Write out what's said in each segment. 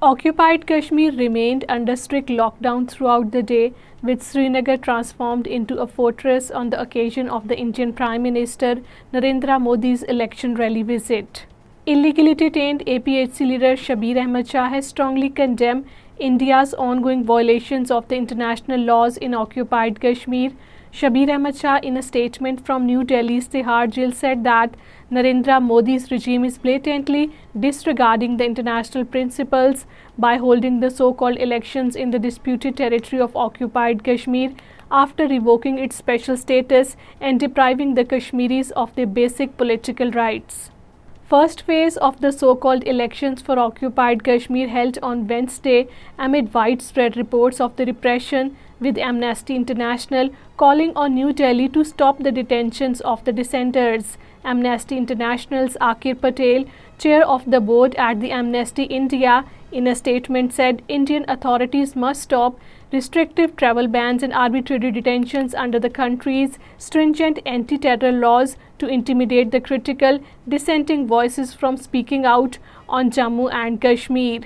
Occupied Kashmir remained under strict lockdown throughout the day, with Srinagar transformed into a fortress on the occasion of the Indian Prime Minister Narendra Modi's election rally visit. Illegally detained APHC leader Shabir Ahmad Shah has strongly condemned India's ongoing violations of the international laws in occupied Kashmir. Shabir Ahmad Shah, in a statement from New Delhi's Tihar jail, said that Narendra Modi's regime is blatantly disregarding the international principles by holding the so-called elections in the disputed territory of occupied Kashmir after revoking its special status and depriving the Kashmiris of their basic political rights. First phase of the so-called elections for occupied Kashmir held on Wednesday amid widespread reports of the repression, with Amnesty International calling on New Delhi to stop the detentions of the dissenters. Amnesty International's Akir Patel, chair of the board at the Amnesty India, in a statement said Indian authorities must stop restrictive travel bans and arbitrary detentions under the country's stringent anti-terror laws to intimidate the critical dissenting voices from speaking out on Jammu and Kashmir.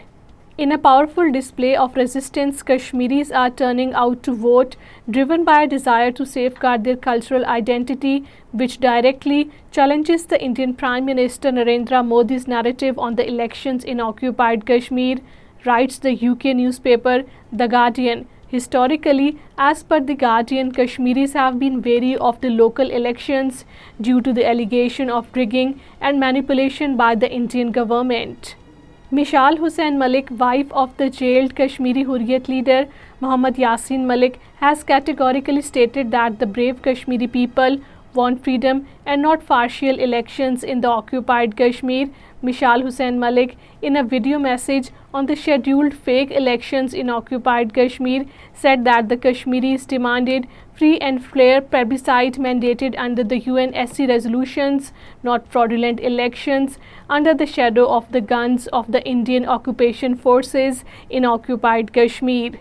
In a powerful display of resistance, Kashmiris are turning out to vote, driven by a desire to safeguard their cultural identity, which directly challenges the Indian Prime Minister Narendra Modi's narrative on the elections in occupied Kashmir, writes the UK newspaper The Guardian. Historically, as per The Guardian, Kashmiris have been wary of the local elections due to the allegation of rigging and manipulation by the Indian government. Mishal Hussain Malik, wife of the jailed Kashmiri Hurriyat leader Mohammad Yasin Malik, has categorically stated that the brave Kashmiri people want freedom and not partial elections in the occupied Kashmir. Mishal Hussain Malik, in a video message on the scheduled fake elections in occupied Kashmir, said that the Kashmiris demanded free and fair plebiscite mandated under the UNSC resolutions, not fraudulent elections under the shadow of the guns of the Indian occupation forces in occupied Kashmir.